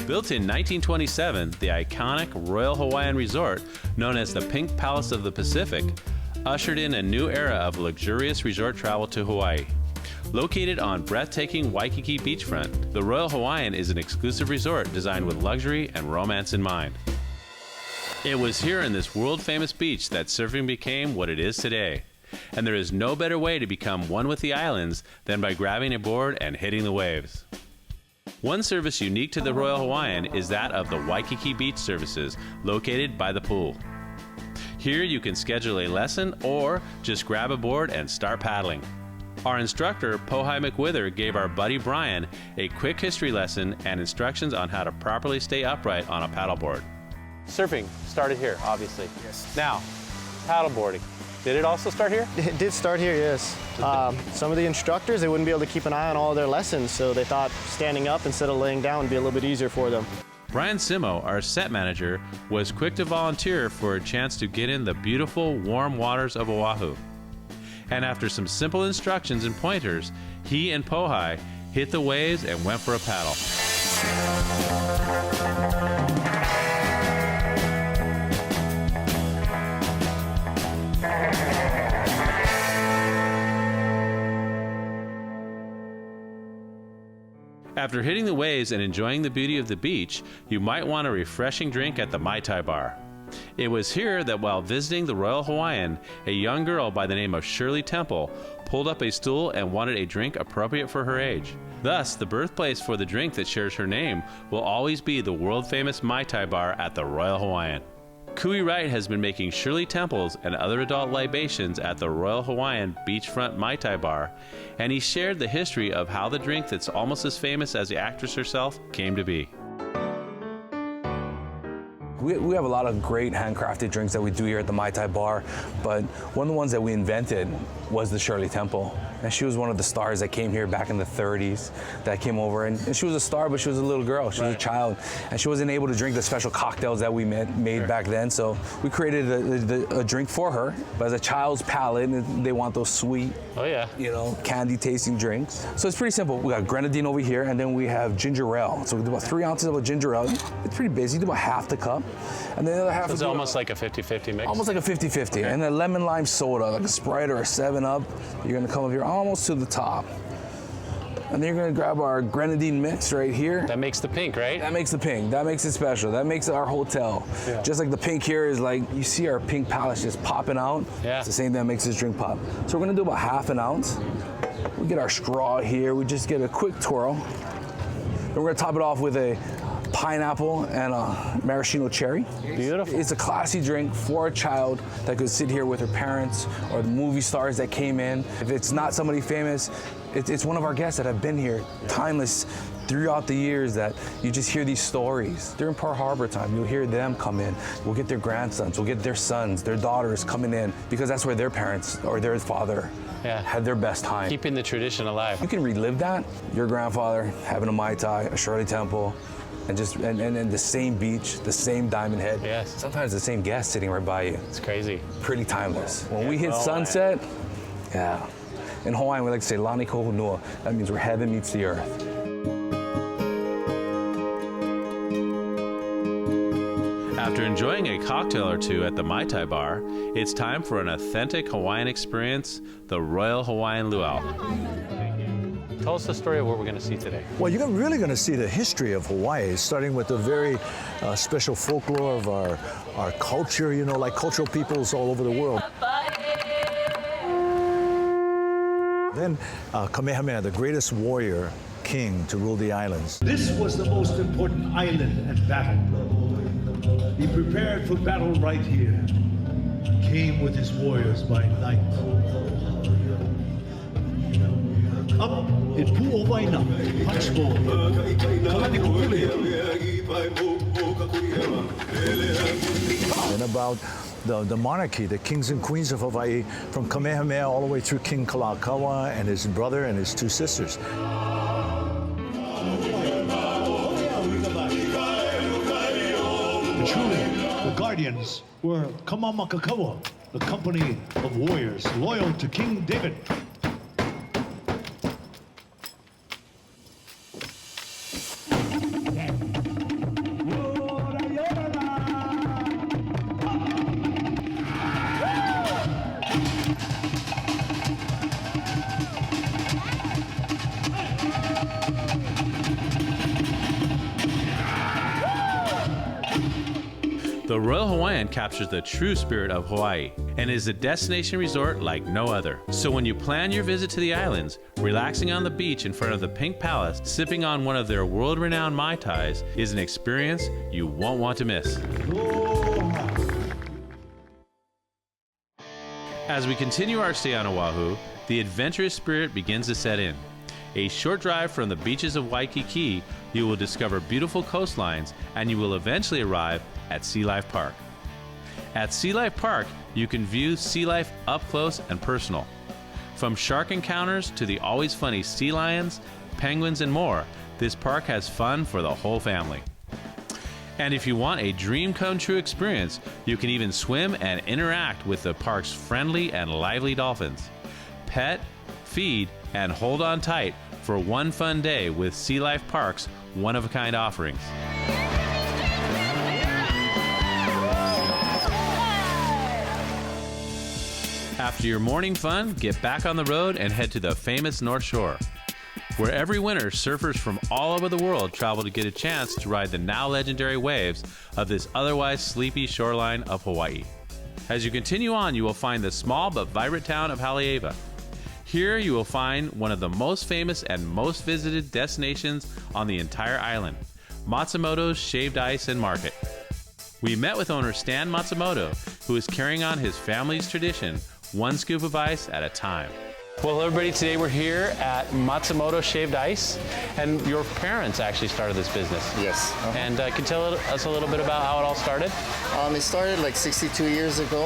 Built in 1927, the iconic Royal Hawaiian Resort, known as the Pink Palace of the Pacific, ushered in a new era of luxurious resort travel to Hawaii. Located on breathtaking Waikiki beachfront, the Royal Hawaiian is an exclusive resort designed with luxury and romance in mind. It was here in this world-famous beach that surfing became what it is today. And there is no better way to become one with the islands than by grabbing a board and hitting the waves. One service unique to the Royal Hawaiian is that of the Waikiki Beach Services, located by the pool. Here you can schedule a lesson or just grab a board and start paddling. Our instructor, Pohai McWither, gave our buddy Brian a quick history lesson and instructions on how to properly stay upright on a paddleboard. Surfing started here, obviously. Yes. Now, paddleboarding. Did it also start here? It did start here, yes. Some of the instructors, they wouldn't be able to keep an eye on all their lessons, so they thought standing up instead of laying down would be a little bit easier for them. Brian Simo, our set manager, was quick to volunteer for a chance to get in the beautiful, warm waters of Oahu. And after some simple instructions and pointers, he and Pohai hit the waves and went for a paddle. After hitting the waves and enjoying the beauty of the beach, you might want a refreshing drink at the Mai Tai Bar. It was here that while visiting the Royal Hawaiian, a young girl by the name of Shirley Temple pulled up a stool and wanted a drink appropriate for her age. Thus, the birthplace for the drink that shares her name will always be the world-famous Mai Tai Bar at the Royal Hawaiian. Kui Wright has been making Shirley Temples and other adult libations at the Royal Hawaiian Beachfront Mai Tai Bar, and he shared the history of how the drink that's almost as famous as the actress herself came to be. We have a lot of great handcrafted drinks that we do here at the Mai Tai Bar, but one of the ones that we invented was the Shirley Temple. And she was one of the stars that came here back in the 30s that came over. And she was a star, but she was a little girl. She was a child. And she wasn't able to drink the special cocktails that we made back then. So we created a drink for her. But as a child's palate, they want those sweet, candy tasting drinks. So it's pretty simple. We got grenadine over here, and then we have ginger ale. So we do about 3 ounces of a ginger ale. It's pretty busy. You do about half the cup. And then the other half so it's almost like a 50-50 mix? Almost like a 50-50. Okay. And then lemon lime soda, like a Sprite or a 7-Up. You're gonna come up here almost to the top. And then you're gonna grab our grenadine mix right here. That makes the pink, right? That makes the pink. That makes it special. That makes it our hotel. Yeah. Just like the pink here is like, you see our pink palace just popping out. Yeah. It's the same thing that makes this drink pop. So we're gonna do about half an ounce. We get our straw here. We just get a quick twirl. And we're gonna top it off with a pineapple and a maraschino cherry. Beautiful. It's a classy drink for a child that could sit here with her parents or the movie stars that came in. If it's not somebody famous, it's one of our guests that have been here, timeless throughout the years, that you just hear these stories. During Pearl Harbor time, you'll hear them come in. We'll get their grandsons, we'll get their sons, their daughters coming in, because that's where their parents or their father had their best time. Keeping the tradition alive. You can relive that. Your grandfather having a Mai Tai, a Shirley Temple, and the same beach, the same Diamond Head. Yes. Sometimes the same guest sitting right by you. It's crazy. Pretty timeless. When we hit sunset, in Hawaiian we like to say lani kohunua. That means where heaven meets the earth. After enjoying a cocktail or two at the Mai Tai Bar, it's time for an authentic Hawaiian experience, the Royal Hawaiian Luau. Tell us the story of what we're going to see today. Well, you're really going to see the history of Hawaii, starting with the very special folklore of our culture, like cultural peoples all over the world. Then Kamehameha, the greatest warrior king to rule the islands. This was the most important island at battle. He prepared for battle right here. Came with his warriors by night. Up in Pu'owaina, Punchbowl, And about the monarchy, the kings and queens of Hawaii, from Kamehameha all the way through King Kalakaua and his brother and his 2 sisters. Truly, the guardians were Kamamakakaua, the company of warriors loyal to King David. The Royal Hawaiian captures the true spirit of Hawaii and is a destination resort like no other. So when you plan your visit to the islands, relaxing on the beach in front of the Pink Palace, sipping on one of their world-renowned Mai Tais is an experience you won't want to miss. As we continue our stay on Oahu, the adventurous spirit begins to set in. A short drive from the beaches of Waikiki, you will discover beautiful coastlines and you will eventually arrive at Sea Life Park. At Sea Life Park, you can view sea life up close and personal. From shark encounters to the always funny sea lions, penguins, and more, this park has fun for the whole family. And if you want a dream come true experience, you can even swim and interact with the park's friendly and lively dolphins. Pet, feed, and hold on tight for one fun day with Sea Life Park's one-of-a-kind offerings. After your morning fun, get back on the road and head to the famous North Shore, where every winter surfers from all over the world travel to get a chance to ride the now legendary waves of this otherwise sleepy shoreline of Hawaii. As you continue on, you will find the small but vibrant town of Haleiwa. Here you will find one of the most famous and most visited destinations on the entire island, Matsumoto's Shaved Ice and Market. We met with owner Stan Matsumoto, who is carrying on his family's tradition, one scoop of ice at a time. Well, everybody, today we're here at Matsumoto Shaved Ice, and your parents actually started this business. Yes. And can you tell us a little bit about how it all started? It started like 62 years ago.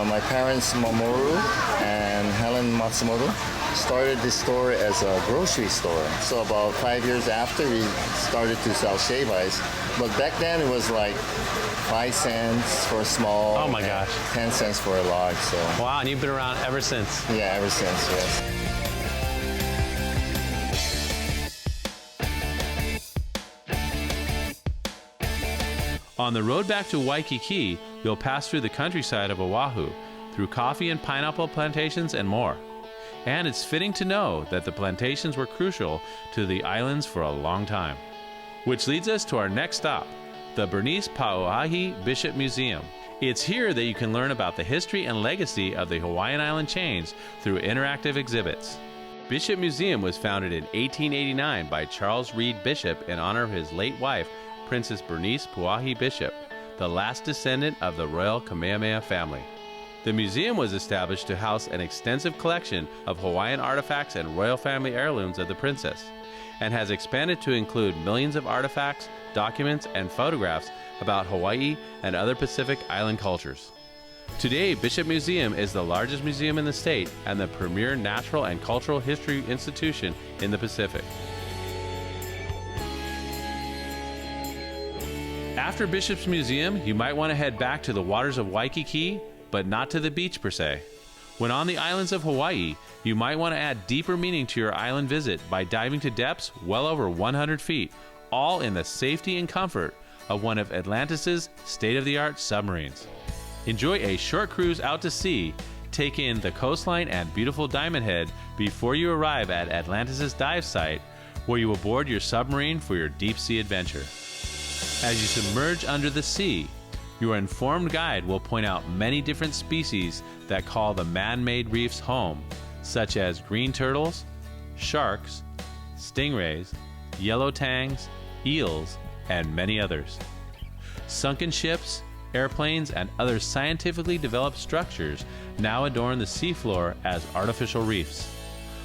My parents, Mamoru and Helen Matsumoto, started this store as a grocery store. So about 5 years after, we started to sell shave ice. But back then it was like 5 cents for a small. Oh my gosh. 10 cents for a large. So. Wow, and you've been around ever since. Yeah, ever since, yes. On the road back to Waikiki, you'll pass through the countryside of Oahu, through coffee and pineapple plantations and more. And it's fitting to know that the plantations were crucial to the islands for a long time. Which leads us to our next stop, the Bernice Pauahi Bishop Museum. It's here that you can learn about the history and legacy of the Hawaiian Island chains through interactive exhibits. Bishop Museum was founded in 1889 by Charles Reed Bishop in honor of his late wife, Princess Bernice Pauahi Bishop, the last descendant of the royal Kamehameha family. The museum was established to house an extensive collection of Hawaiian artifacts and royal family heirlooms of the princess, and has expanded to include millions of artifacts, documents, and photographs about Hawaii and other Pacific island cultures. Today, Bishop Museum is the largest museum in the state and the premier natural and cultural history institution in the Pacific. After Bishop's Museum, you might want to head back to the waters of Waikiki, but not to the beach per se. When on the islands of Hawaii, you might want to add deeper meaning to your island visit by diving to depths well over 100 feet, all in the safety and comfort of one of Atlantis' state-of-the-art submarines. Enjoy a short cruise out to sea, take in the coastline and beautiful Diamond Head before you arrive at Atlantis' dive site, where you will board your submarine for your deep-sea adventure. As you submerge under the sea, your informed guide will point out many different species that call the man-made reefs home, such as green turtles, sharks, stingrays, yellow tangs, eels, and many others. Sunken ships, airplanes, and other scientifically developed structures now adorn the seafloor as artificial reefs,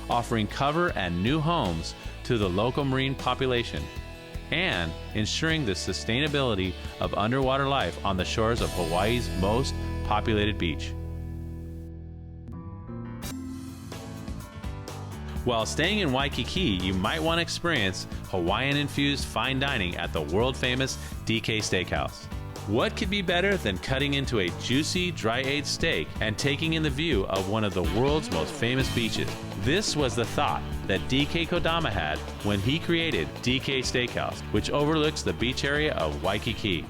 offering cover and new homes to the local marine population, and ensuring the sustainability of underwater life on the shores of Hawaii's most populated beach. While staying in Waikiki, you might want to experience Hawaiian-infused fine dining at the world-famous DK Steakhouse. What could be better than cutting into a juicy, dry-aged steak and taking in the view of one of the world's most famous beaches? This was the thought that DK Kodama had when he created DK Steakhouse, which overlooks the beach area of Waikiki.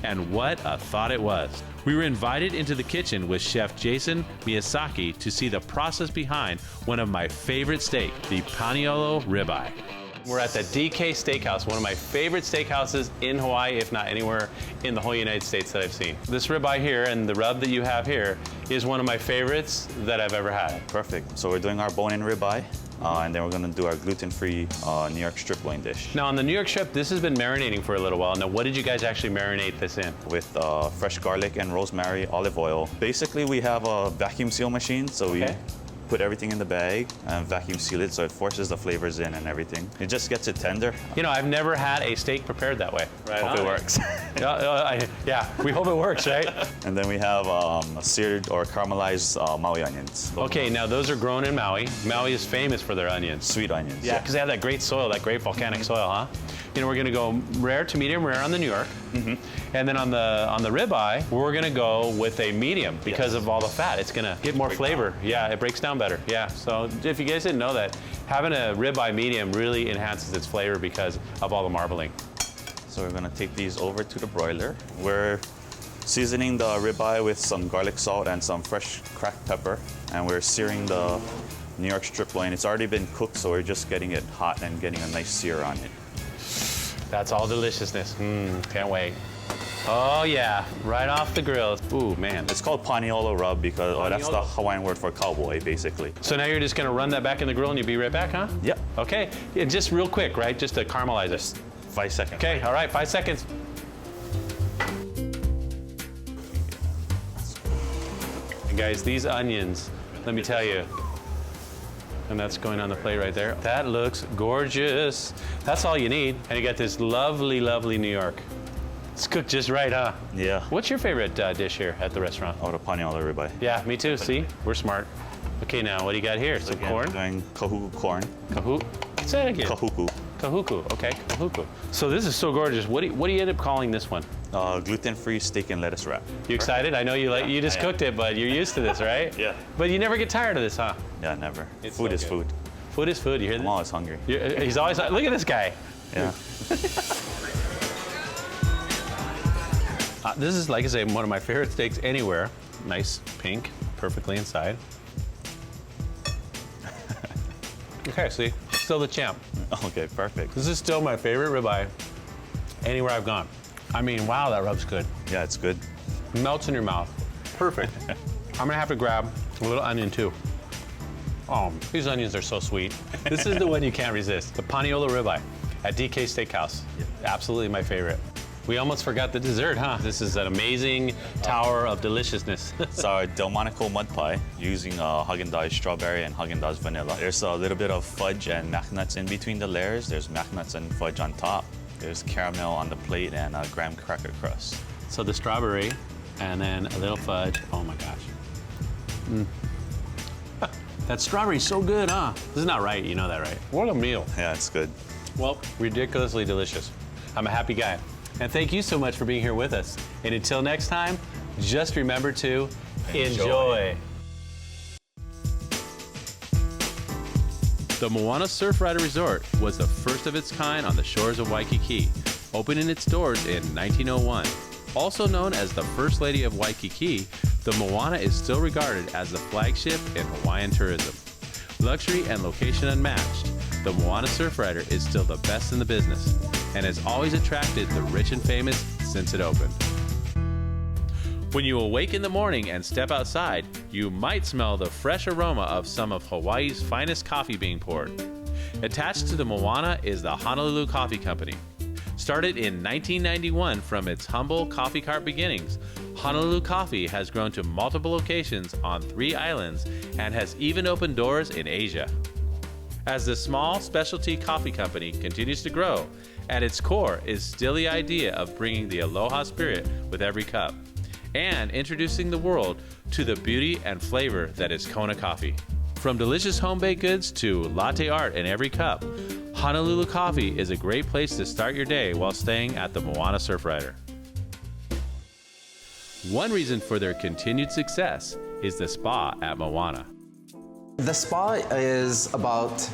And what a thought it was. We were invited into the kitchen with Chef Jason Miyazaki to see the process behind one of my favorite steak, the Paniolo ribeye. We're at the DK Steakhouse, one of my favorite steakhouses in Hawaii, if not anywhere in the whole United States that I've seen. This ribeye here and the rub that you have here is one of my favorites that I've ever had. Perfect. So we're doing our bone-in ribeye, and then we're gonna do our gluten-free New York strip loin dish. Now on the New York strip, this has been marinating for a little while. Now what did you guys actually marinate this in? With fresh garlic and rosemary, olive oil. Basically, we have a vacuum seal machine, so we put everything in the bag and vacuum seal it so it forces the flavors in and everything. It just gets it tender. You know, I've never had a steak prepared that way. Right. Hope it works. Yeah, we hope it works, right? And then we have seared or caramelized Maui onions. Okay, now those are grown in Maui. Maui is famous for their onions. Sweet onions. Yeah, because they have that great soil, that great volcanic soil, huh? You know, we're gonna go rare to medium rare on the New York. And then on the ribeye, we're gonna go with a medium because of all the fat. It's gonna get more flavor. Yeah, it breaks down better. Yeah, so if you guys didn't know that, having a ribeye medium really enhances its flavor because of all the marbling. So we're gonna take these over to the broiler. We're seasoning the ribeye with some garlic salt and some fresh cracked pepper. And we're searing the New York strip loin. It's already been cooked, so we're just getting it hot and getting a nice sear on it. That's all deliciousness. Can't wait. Oh yeah, right off the grill. Ooh, man. It's called paniolo rub because that's the Hawaiian word for cowboy, basically. So now you're just gonna run that back in the grill and you'll be right back, huh? Yep. Okay, and just real quick, right? Just to caramelize it. 5 seconds. Okay, all right, 5 seconds. And guys, these onions, let me tell you, and that's going on the plate right there. That looks gorgeous. That's all you need. And you got this lovely, lovely New York. It's cooked just right, huh? Yeah. What's your favorite dish here at the restaurant? Oh, the paniolo ribeye. Yeah, me too. See, we're smart. Okay, now what do you got here? Some corn? We're doing kahuku corn. Say it again. Kahuku. Kahuku. Okay, kahuku. So this is so gorgeous. What do you end up calling this one? Gluten-free steak and lettuce wrap. You excited? I know you just cooked it, but you're used to this, right? Yeah. But you never get tired of this, huh? Yeah, never. It's Food so is good. food. Food is food. You hear that? I'm always hungry. He's always. Look at this guy. Yeah. This is, like I say, one of my favorite steaks anywhere. Nice pink, perfectly inside. Okay, see, still the champ. Okay, perfect. This is still my favorite ribeye anywhere I've gone. I mean, wow, that rub's good. Yeah, it's good. Melts in your mouth. Perfect. I'm gonna have to grab a little onion too. Oh, these onions are so sweet. This is the one you can't resist. The paniolo ribeye at DK Steakhouse. Absolutely my favorite. We almost forgot the dessert, huh? This is an amazing tower of deliciousness. It's our Delmonico mud pie using Haagen-Dazs strawberry and Haagen-Dazs vanilla. There's a little bit of fudge and mac nuts in between the layers. There's mac nuts and fudge on top. There's caramel on the plate and a graham cracker crust. So the strawberry and then a little fudge. Oh my gosh. That strawberry's so good, huh? This is not right, you know that, right? What a meal. Yeah, it's good. Well, ridiculously delicious. I'm a happy guy. And thank you so much for being here with us. And until next time, just remember to enjoy. The Moana Surf Rider Resort was the first of its kind on the shores of Waikiki, opening its doors in 1901. Also known as the First Lady of Waikiki, the Moana is still regarded as the flagship in Hawaiian tourism. Luxury and location unmatched, the Moana Surf Rider is still the best in the business and has always attracted the rich and famous since it opened. When you awake in the morning and step outside, you might smell the fresh aroma of some of Hawaii's finest coffee being poured. Attached to the Moana is the Honolulu Coffee Company. Started in 1991 from its humble coffee cart beginnings, Honolulu Coffee has grown to multiple locations on 3 islands and has even opened doors in Asia. As the small specialty coffee company continues to grow, at its core is still the idea of bringing the aloha spirit with every cup and introducing the world to the beauty and flavor that is Kona coffee. From delicious home baked goods to latte art in every cup, Honolulu Coffee is a great place to start your day while staying at the Moana Surf Rider. One reason for their continued success is the spa at Moana. The spa is about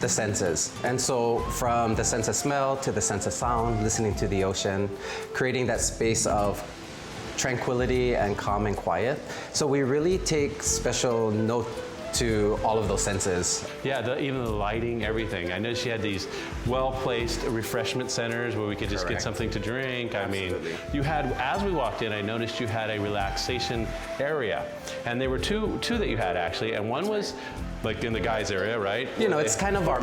the senses. And so from the sense of smell to the sense of sound, listening to the ocean, creating that space of tranquility and calm and quiet. So we really take special note to all of those senses. Yeah, even the lighting, everything. I know she had these well-placed refreshment centers where we could just get something to drink. Absolutely. I mean, you had, as we walked in, I noticed you had a relaxation area. And there were two that you had actually, and one was like in the guys area, right? You know, it's kind of our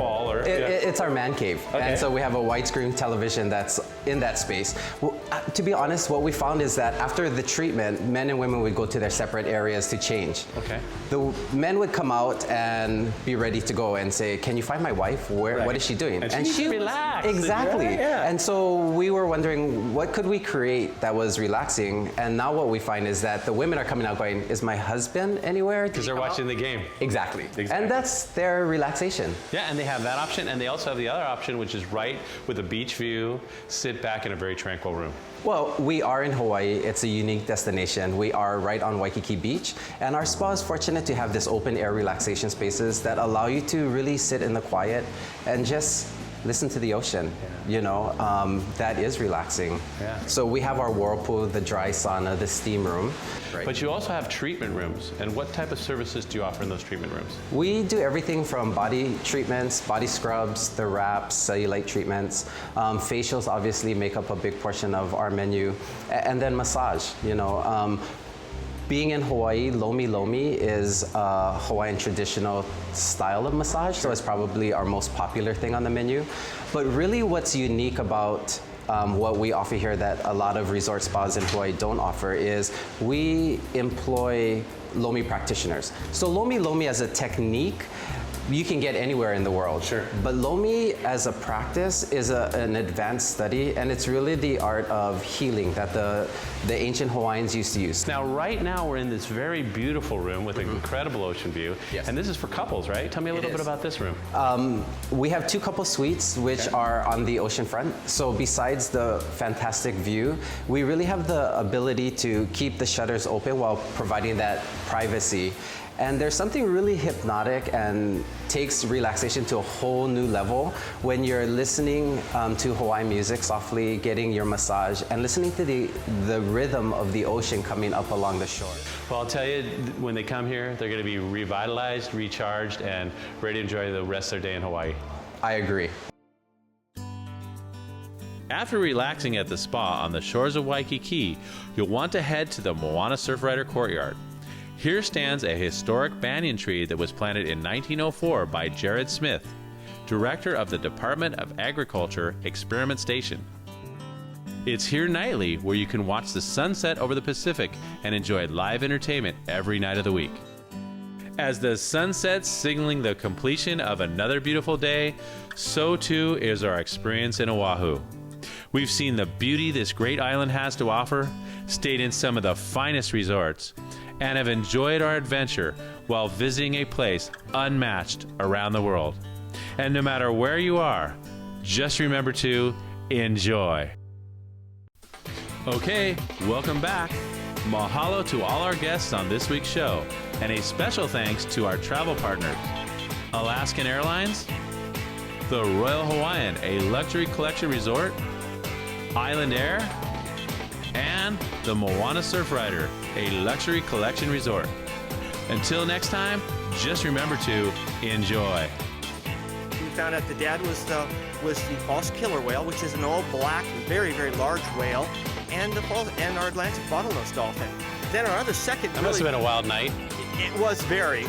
it's our man cave, and so we have a widescreen television that's in that space. Well, to be honest, what we found is that after the treatment, men and women would go to their separate areas to change. Okay. The men would come out and be ready to go and say, "Can you find my wife? Where? What is she doing?" And she relaxed. Exactly. Yeah. And so we were wondering, what could we create that was relaxing? And now what we find is that the women are coming out going, "Is my husband anywhere?" Because they're watching the game. Exactly. And that's their relaxation. Yeah, and they have that option, and they also have the other option, which is right with a beach view, sit back in a very tranquil room. Well, we are in Hawaii. It's a unique destination. We are right on Waikiki Beach, and our spa is fortunate to have this open air relaxation spaces that allow you to really sit in the quiet and just listen to the ocean. You know, that is relaxing. Yeah. So we have our whirlpool, the dry sauna, the steam room. Right. But you also have treatment rooms. And what type of services do you offer in those treatment rooms? We do everything from body treatments, body scrubs, the wraps, cellulite treatments. Facials obviously make up a big portion of our menu. And then massage, you know. Being in Hawaii, lomi lomi is a Hawaiian traditional style of massage, so it's probably our most popular thing on the menu. But really what's unique about what we offer here that a lot of resort spas in Hawaii don't offer is we employ lomi practitioners. So lomi lomi as a technique, you can get anywhere in the world. Sure. But lomi as a practice is an advanced study, and it's really the art of healing that the ancient Hawaiians used to use. Now, right now, we're in this very beautiful room with an incredible ocean view. Yes. And this is for couples, right? Tell me a little bit about this room. We have 2 couple suites, which are on the ocean front. So besides the fantastic view, we really have the ability to keep the shutters open while providing that privacy. And there's something really hypnotic and takes relaxation to a whole new level when you're listening to Hawaiian music softly, getting your massage, and listening to the rhythm of the ocean coming up along the shore. Well, I'll tell you, when they come here, they're going to be revitalized, recharged, and ready to enjoy the rest of their day in Hawaii. I agree. After relaxing at the spa on the shores of Waikiki, you'll want to head to the Moana Surfrider Courtyard. Here stands a historic banyan tree that was planted in 1904 by Jared Smith, director of the Department of Agriculture Experiment Station. It's here nightly where you can watch the sunset over the Pacific and enjoy live entertainment every night of the week. As the sun sets, signaling the completion of another beautiful day, so too is our experience in Oahu. We've seen the beauty this great island has to offer, stayed in some of the finest resorts, and have enjoyed our adventure while visiting a place unmatched around the world. And no matter where you are, just remember to enjoy. Okay, welcome back. Mahalo to all our guests on this week's show, and a special thanks to our travel partners, Alaskan Airlines, the Royal Hawaiian, a luxury collection resort, Island Air, and the Moana Surfrider, a luxury collection resort. Until next time, just remember to enjoy. We found out the dad was the false killer whale, which is an all black, very, very large whale, and our Atlantic bottlenose dolphin. Then our other second. That must have been a wild night. It was very.